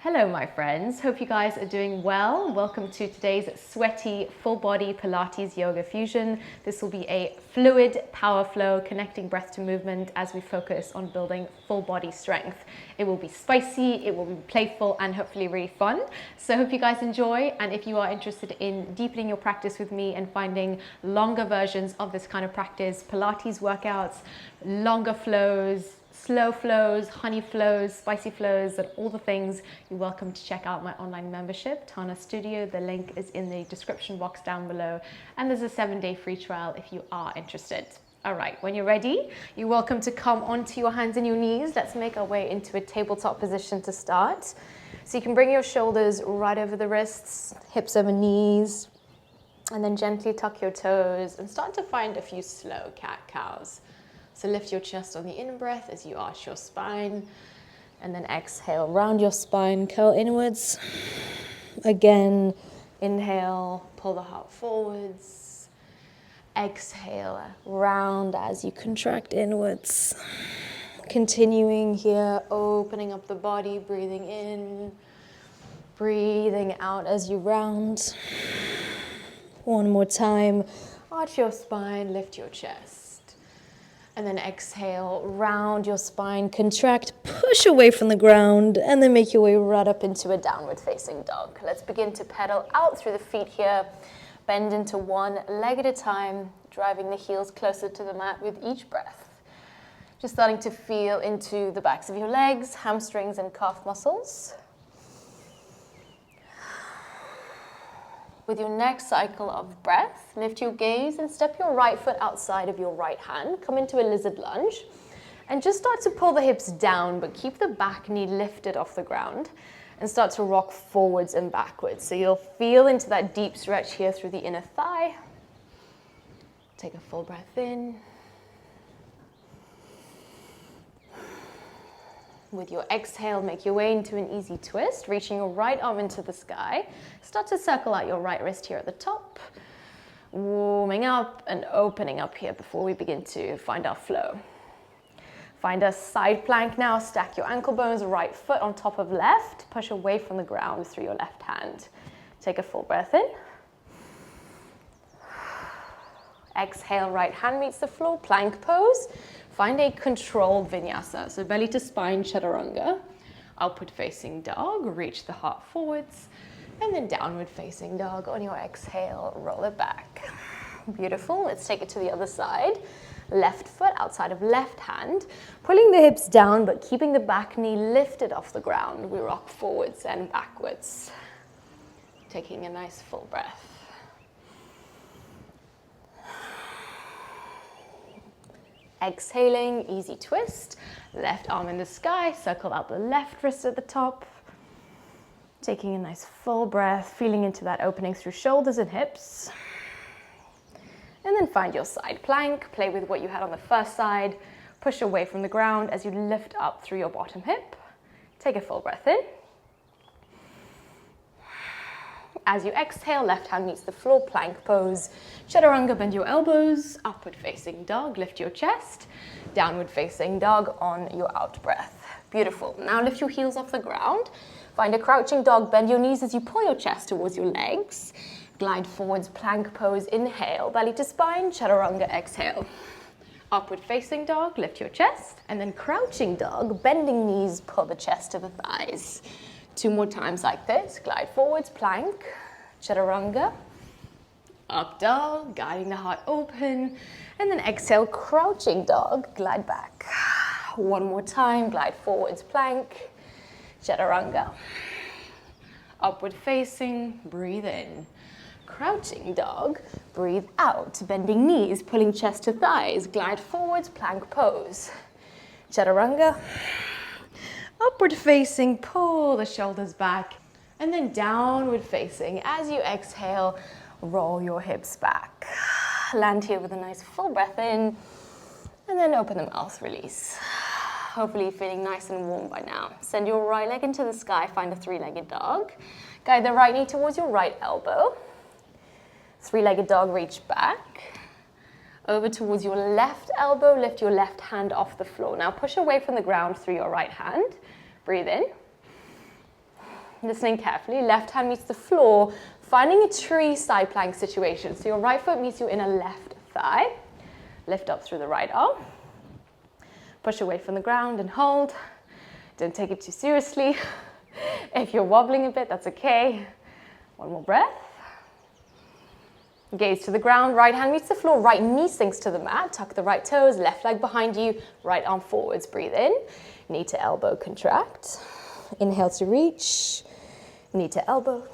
Hello my friends, hope you guys are doing well. Welcome to today's sweaty full body Pilates yoga fusion. This will be a fluid power flow connecting breath to movement as we focus on building full body strength. It will be spicy, it will be playful and hopefully really fun. So I hope you guys enjoy, and if you are interested in deepening your practice with me and finding longer versions of this kind of practice, Pilates workouts, longer flows, slow flows, honey flows, spicy flows, and all the things, you're welcome to check out my online membership, Tana Studio. The link is in the description box down below, and there's a 7-day free trial if you are interested. All right, when you're ready, you're welcome to come onto your hands and your knees. Let's make our way into a tabletop position to start. So you can bring your shoulders right over the wrists, hips over knees, and then gently tuck your toes and start to find a few slow cat-cows. So lift your chest on the in-breath as you arch your spine, and then exhale, round your spine, curl inwards. Again, inhale, pull the heart forwards. Exhale, round as you contract inwards. Continuing here, opening up the body, breathing in, breathing out as you round. One more time, arch your spine, lift your chest. And then exhale, round your spine, contract, push away from the ground, and then make your way right up into a downward facing dog. Let's begin to pedal out through the feet here. Bend into one leg at a time, driving the heels closer to the mat with each breath. Just starting to feel into the backs of your legs, hamstrings and calf muscles. With your next cycle of breath, lift your gaze and step your right foot outside of your right hand. Come into a lizard lunge and just start to pull the hips down, but keep the back knee lifted off the ground and start to rock forwards and backwards. So you'll feel into that deep stretch here through the inner thigh. Take a full breath in. With your exhale, make your way into an easy twist, reaching your right arm into the sky. Start to circle out your right wrist here at the top. Warming up and opening up here before we begin to find our flow. Find a side plank now. Stack your ankle bones, right foot on top of left. Push away from the ground through your left hand. Take a full breath in. Exhale, right hand meets the floor, plank pose. Find a controlled vinyasa, so belly to spine, chaturanga. Upward facing dog, reach the heart forwards, and then downward facing dog. On your exhale, roll it back. Beautiful, let's take it to the other side. Left foot outside of left hand, pulling the hips down, but keeping the back knee lifted off the ground. We rock forwards and backwards. Taking a nice full breath. Exhaling, easy twist, left arm in the sky, circle out the left wrist at the top. Taking a nice full breath, feeling into that opening through shoulders and hips. And then find your side plank, play with what you had on the first side, push away from the ground as you lift up through your bottom hip. Take a full breath in. As you exhale, left hand meets the floor, plank pose. Chaturanga, bend your elbows. Upward facing dog, lift your chest. Downward facing dog on your out breath. Beautiful. Now lift your heels off the ground. Find a crouching dog, bend your knees as you pull your chest towards your legs. Glide forwards, plank pose, inhale. Belly to spine, chaturanga, exhale. Upward facing dog, lift your chest. And then crouching dog, bending knees, pull the chest to the thighs. 2 more times like this. Glide forwards, plank, chaturanga, up dog, guiding the heart open, and then exhale, crouching dog, glide back. 1 more time, glide forwards, plank, chaturanga. Upward facing, breathe in. Crouching dog, breathe out, bending knees, pulling chest to thighs, glide forwards, plank pose. Chaturanga. Upward facing, pull the shoulders back, and then downward facing. As you exhale, roll your hips back. Land here with a nice full breath in, and then open the mouth, release. Hopefully you're feeling nice and warm by now. Send your right leg into the sky, find a 3-legged dog. Guide the right knee towards your right elbow. 3-legged dog, reach back. Over towards your left elbow, lift your left hand off the floor. Now push away from the ground through your right hand. Breathe in. listening carefully, left hand meets the floor, finding a tree side plank situation. So your right foot meets your inner left thigh. Lift up through the right arm. Push away from the ground and hold. Don't take it too seriously. If you're wobbling a bit, that's okay. One more breath. Gaze to the ground, right hand meets the floor, right knee sinks to the mat. Tuck the right toes, left leg behind you, right arm forwards. Breathe in, knee to elbow, contract. Inhale to reach, knee to elbow.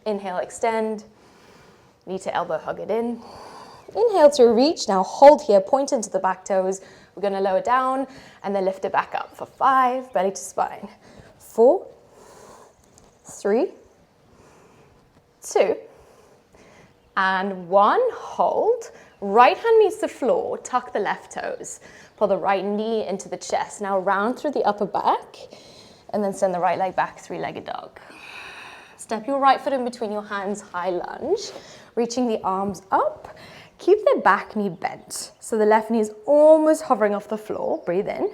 Inhale, extend, knee to elbow, hug it in. Inhale to reach, now hold here, point into the back toes. We're going to lower down and then lift it back up for 5, belly to spine. 4, 3, 2, and 1. Hold. Right hand meets the floor, tuck the left toes. Pull the right knee into the chest. Now round through the upper back and then send the right leg back, 3-legged dog. Step your right foot in between your hands, high lunge, reaching the arms up. Keep the back knee bent. So the left knee is almost hovering off the floor. Breathe in.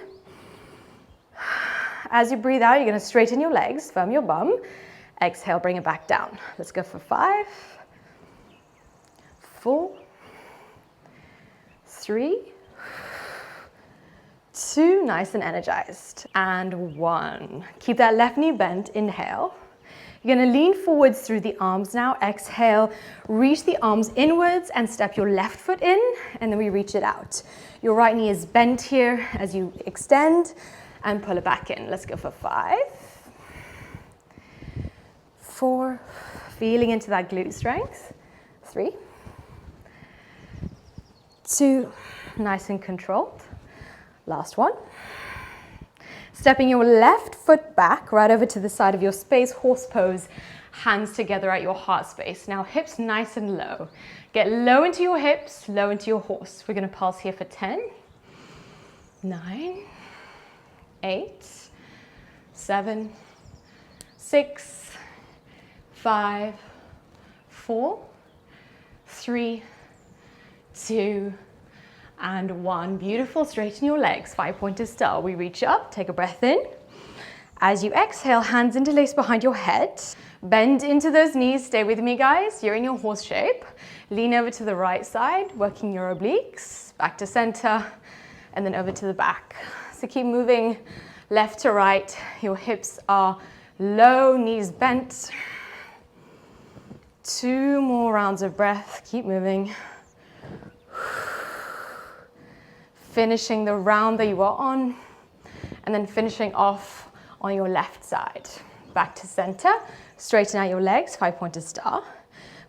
As you breathe out, you're going to straighten your legs, firm your bum. Exhale, bring it back down. Let's go for 5, 4, 3, 2, nice and energized, and 1. Keep that left knee bent, inhale. You're going to lean forwards through the arms now. Exhale, reach the arms inwards and step your left foot in, and then we reach it out. Your right knee is bent here as you extend and pull it back in. Let's go for 5, 4, feeling into that glute strength. 3, 2, nice and controlled. Last one. Stepping your left foot back, right over to the side of your space, horse pose, hands together at your heart space. Now hips nice and low. Get low into your hips, low into your horse. We're gonna pulse here for 10, 9, 8, 7, 6, 5, 4, 3, 2, and 1. Beautiful. Straighten your legs. 5-pointer style. We reach up, take a breath in. As you exhale, hands interlace behind your head. Bend into those knees. Stay with me, guys. You're in your horse shape. Lean over to the right side, working your obliques. Back to center, and then over to the back. So keep moving left to right. Your hips are low, knees bent. 2 more rounds of breath. Keep moving. Finishing the round that you are on, and then finishing off on your left side. Back to center, straighten out your legs, 5-pointer star.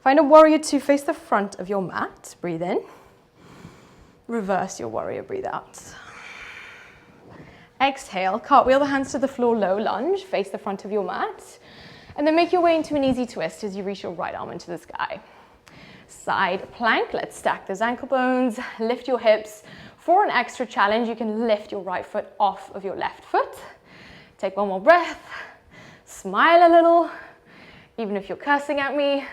Find a warrior 2, face the front of your mat, breathe in. Reverse your warrior, breathe out. Exhale, cartwheel the hands to the floor, low lunge, face the front of your mat, and then make your way into an easy twist as you reach your right arm into the sky. Side plank, let's stack those ankle bones, lift your hips. For an extra challenge, you can lift your right foot off of your left foot. Take one more breath, smile a little, even if you're cursing at me.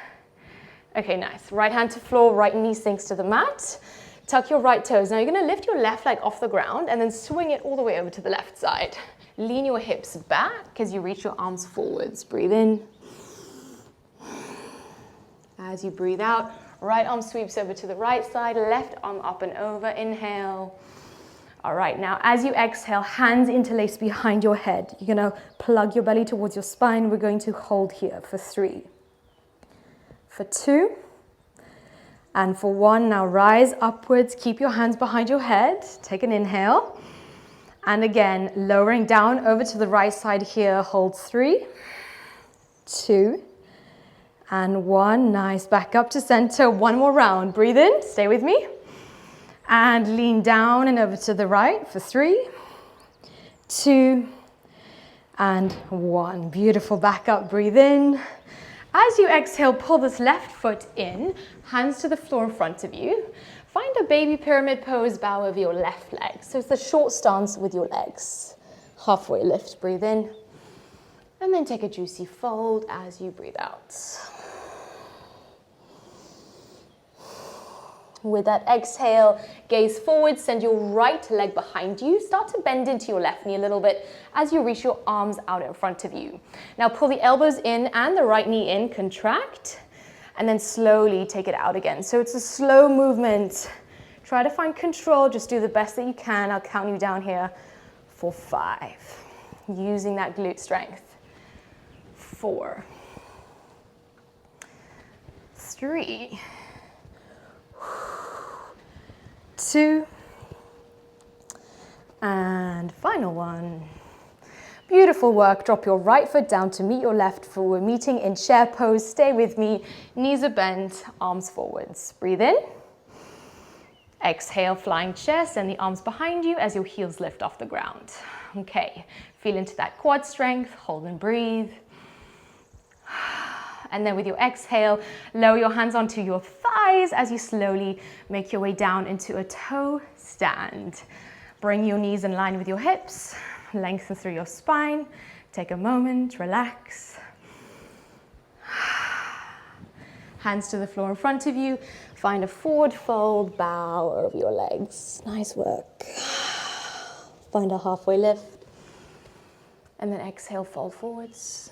Okay, nice. Right hand to floor, right knee sinks to the mat. Tuck your right toes. Now you're gonna lift your left leg off the ground and then swing it all the way over to the left side. Lean your hips back as you reach your arms forwards. Breathe in. As you breathe out, right arm sweeps over to the right side, left arm up and over, inhale. All right, now as you exhale, hands interlace behind your head. You're gonna plug your belly towards your spine. We're going to hold here for 3, for 2, and for 1. Now rise upwards, keep your hands behind your head. Take an inhale. And again, lowering down over to the right side here, hold 3, 2, and 1. Nice, back up to center. 1 more round. Breathe in, stay with me. And lean down and over to the right for 3, 2, and 1. Beautiful, back up, breathe in. As you exhale, pull this left foot in, hands to the floor in front of you. Find a baby pyramid pose, bow over your left leg. So it's a short stance with your legs. Halfway lift, breathe in. And then take a juicy fold as you breathe out. With that exhale, gaze forward, send your right leg behind you. Start to bend into your left knee a little bit as you reach your arms out in front of you. Now pull the elbows in and the right knee in, contract, and then slowly take it out again. So it's a slow movement. Try to find control, just do the best that you can. I'll count you down here for 5. Using that glute strength. 4, 3, 2, and final one. Beautiful work. Drop your right foot down to meet your left foot. We're meeting in chair pose. Stay with me. Knees are bent, arms forwards. Breathe in. Exhale, flying chair. Send the arms behind you as your heels lift off the ground. Okay, feel into that quad strength. Hold and breathe. And then with your exhale, lower your hands onto your thighs as you slowly make your way down into a toe stand. Bring your knees in line with your hips. Lengthen through your spine. Take a moment, relax. Hands to the floor in front of you. Find a forward fold, bow over your legs. Nice work. Find a halfway lift. And then exhale, fold forwards.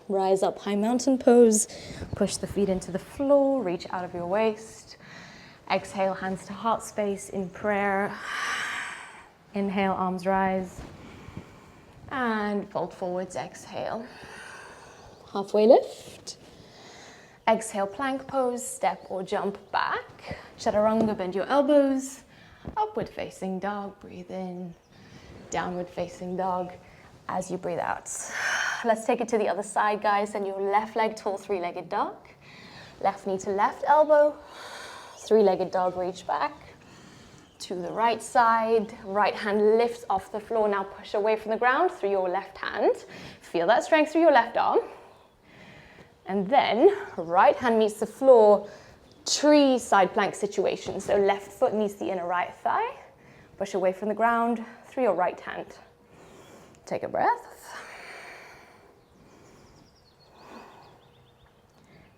Rise up, high mountain pose. Push the feet into the floor, reach out of your waist. Exhale, hands to heart space in prayer. Inhale, arms rise. And fold forwards, exhale. Halfway lift. Exhale, plank pose, step or jump back. Chaturanga, bend your elbows. Upward facing dog, breathe in. Downward facing dog as you breathe out. Let's take it to the other side, guys. Send your left leg tall, three-legged dog. Left knee to left elbow. Three-legged dog, reach back. To the right side. Right hand lifts off the floor. Now push away from the ground through your left hand. Feel that strength through your left arm. And then right hand meets the floor, tree side plank situation. So left foot meets the inner right thigh. Push away from the ground through your right hand. Take a breath.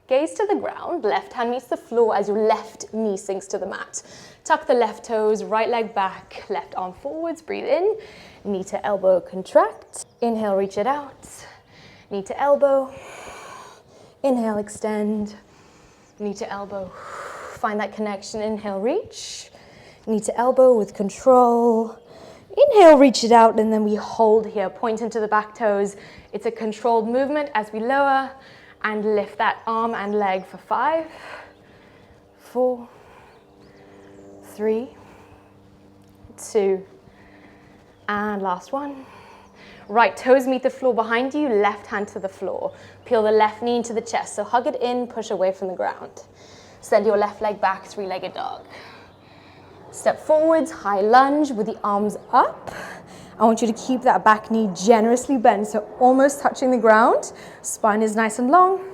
Gaze to the ground, left hand meets the floor as your left knee sinks to the mat. Tuck the left toes, right leg back, left arm forwards, breathe in. Knee to elbow, contract. Inhale, reach it out. Knee to elbow. Inhale, extend. Knee to elbow. Find that connection, inhale, reach. Knee to elbow with control. Inhale, reach it out, and then we hold here. Point into the back toes. It's a controlled movement as we lower and lift that arm and leg for 5, 4, 3, 2, and last one. Right toes meet the floor behind you, left hand to the floor. Peel the left knee into the chest, so hug it in, push away from the ground. Send your left leg back, three-legged dog. Step forwards, high lunge with the arms up. I want you to keep that back knee generously bent, so almost touching the ground. Spine is nice and long.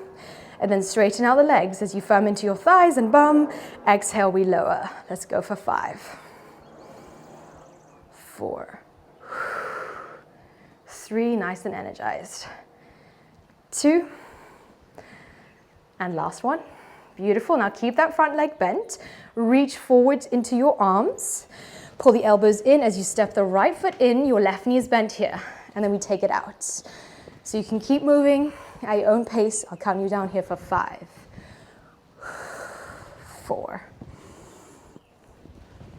And then straighten out the legs as you firm into your thighs and bum. Exhale, we lower. Let's go for 5, 4, 3, nice and energized. 2, and last one. Beautiful. Now keep that front leg bent. Reach forward into your arms. Pull the elbows in as you step the right foot in. Your left knee is bent here. And then we take it out. So you can keep moving at your own pace. I'll count you down here for 5, 4,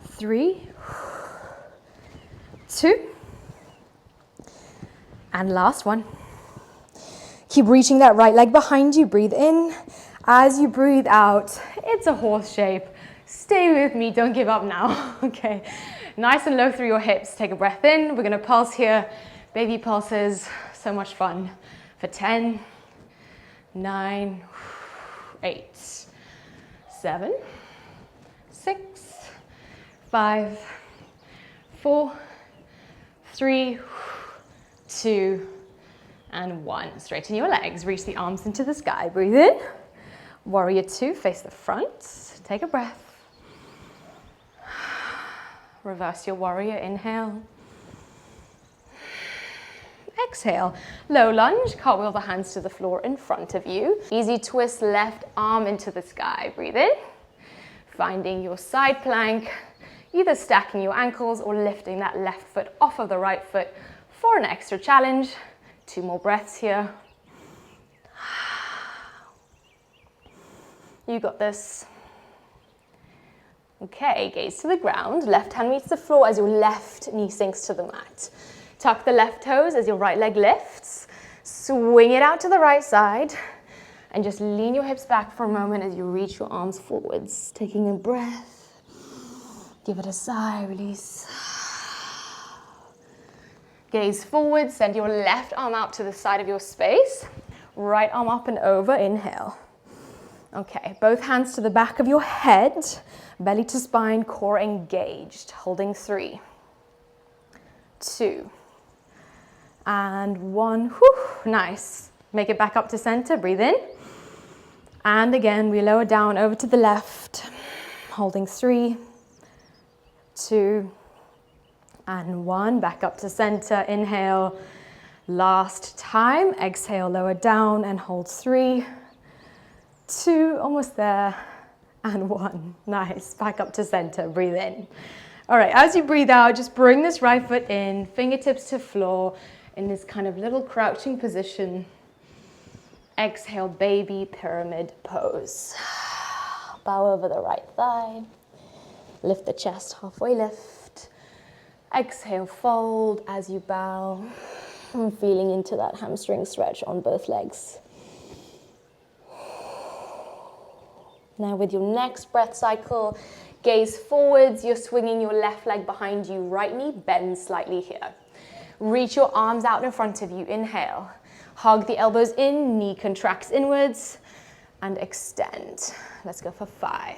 3, 2, and last one. Keep reaching that right leg behind you. Breathe in. As you breathe out, it's a horse shape. Stay with me, don't give up now. Okay, nice and low through your hips. Take a breath in. We're gonna pulse here. Baby pulses, so much fun. For 10, 9, 8, 7, 6, 5, 4, 3, 2, and 1. Straighten your legs, reach the arms into the sky. Breathe in. Warrior 2, face the front. Take a breath. Reverse your warrior, inhale. Exhale, low lunge, cartwheel the hands to the floor in front of you. Easy twist, left arm into the sky. Breathe in. finding your side plank, either stacking your ankles or lifting that left foot off of the right foot for an extra challenge. 2 more breaths here. You got this. Okay, gaze to the ground. Left hand meets the floor as your left knee sinks to the mat. Tuck the left toes as your right leg lifts. Swing it out to the right side. And just lean your hips back for a moment as you reach your arms forwards. Taking a breath. Give it a sigh, release. Gaze forward, send your left arm out to the side of your space. Right arm up and over, inhale. Okay, both hands to the back of your head. Belly to spine, core engaged. Holding 3, 2, and 1. Whew, nice. Make it back up to center, breathe in. And again, we lower down over to the left. Holding 3, 2, and 1. Back up to center, inhale. Last time, exhale, lower down and hold 3, 2, almost there, and 1. Nice, back up to center, breathe in. All right, as you breathe out, just bring this right foot in, fingertips to floor, in this kind of little crouching position. Exhale, baby pyramid pose. Bow over the right thigh. Lift the chest, halfway lift. Exhale, fold as you bow. And feeling into that hamstring stretch on both legs. Now with your next breath cycle, gaze forwards. You're swinging your left leg behind you. Right knee bends slightly here. Reach your arms out in front of you. Inhale. Hug the elbows in, knee contracts inwards, and extend. Let's go for 5,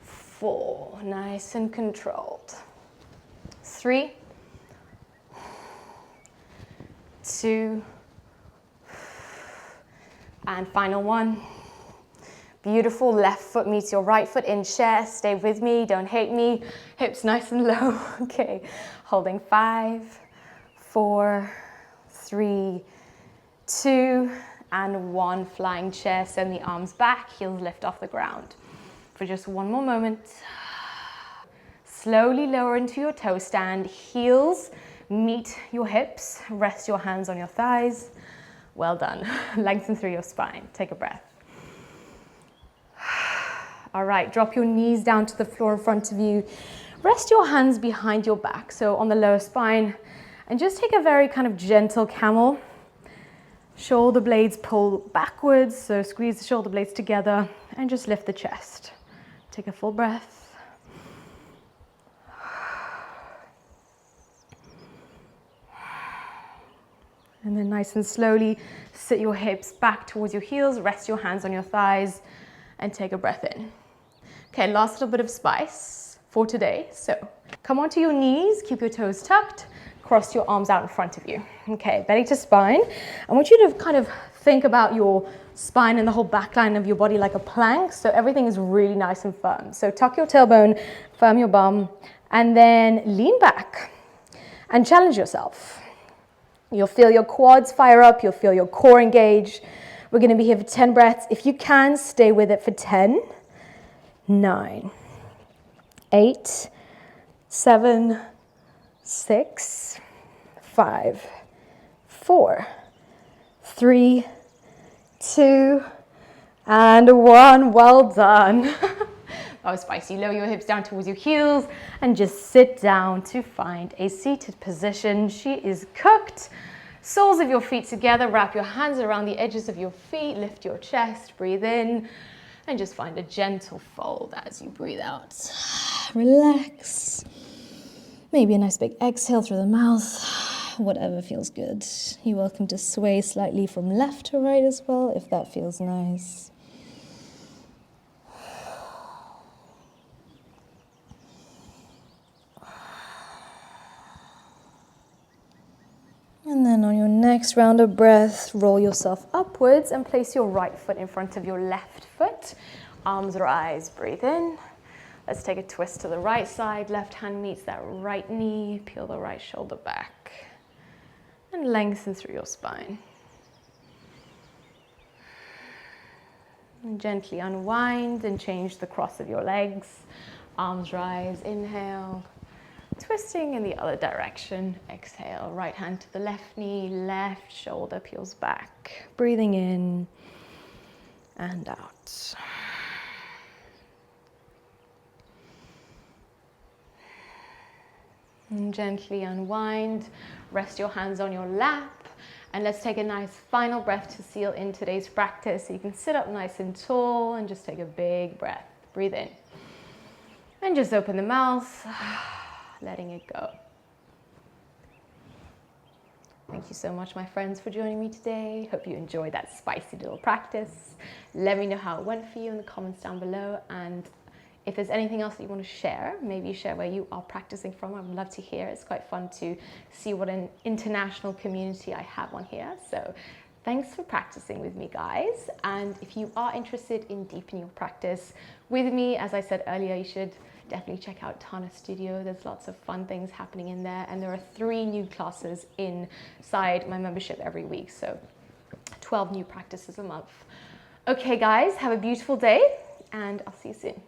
4, nice and controlled. 3, 2, and final 1. Beautiful, left foot meets your right foot in chair. Stay with me, don't hate me. Hips nice and low. Okay, holding 5, 4, 3, 2, and 1. Flying chair, send the arms back, heels lift off the ground. For just 1 more moment. Slowly lower into your toe stand. Heels meet your hips. Rest your hands on your thighs. Well done. Lengthen through your spine. Take a breath. All right, drop your knees down to the floor in front of you. Rest your hands behind your back, so on the lower spine. And just take a very kind of gentle camel. Shoulder blades pull backwards, so squeeze the shoulder blades together and just lift the chest. Take a full breath. And then nice and slowly sit your hips back towards your heels, rest your hands on your thighs, and take a breath in. Okay, last little bit of spice for today. So come onto your knees, keep your toes tucked, cross your arms out in front of you. Okay, belly to spine. I want you to kind of think about your spine and the whole back line of your body like a plank, so everything is really nice and firm. So tuck your tailbone, firm your bum, and then lean back and challenge yourself. You'll feel your quads fire up, you'll feel your core engage. We're gonna be here for 10 breaths. If you can, stay with it for 10, 9, 8, 7, 6, 5, 4, 3, 2, and 1. Well done. That was spicy. Lower your hips down towards your heels and just sit down to find a seated position. She is cooked. Soles of your feet together. Wrap your hands around the edges of your feet. Lift your chest. Breathe in and just find a gentle fold as you breathe out. Relax. Maybe a nice big exhale through the mouth. Whatever feels good. You're welcome to sway slightly from left to right as well if that feels nice. And then on your next round of breath, roll yourself upwards and place your right foot in front of your left foot. Arms rise, breathe in. Let's take a twist to the right side. Left hand meets that right knee. Peel the right shoulder back. And lengthen through your spine. Gently unwind and change the cross of your legs. Arms rise, inhale. Twisting in the other direction, exhale. Right hand to the left knee, left shoulder peels back. Breathing in and out. And gently unwind. Rest your hands on your lap. And let's take a nice final breath to seal in today's practice. So you can sit up nice and tall and just take a big breath. Breathe in. And just open the mouth, letting it go. Thank you so much, my friends, for joining me today. Hope you enjoyed that spicy little practice. Let me know how it went for you in the comments down below. And if there's anything else that you want to share, maybe share where you are practicing from. I would love to hear. It's quite fun to see what an international community I have on here. So thanks for practicing with me, guys. And if you are interested in deepening your practice with me, as I said earlier, you should definitely check out Tana Studio. There's lots of fun things happening in there. And there are 3 new classes inside my membership every week. So 12 new practices a month. Okay, guys, have a beautiful day and I'll see you soon.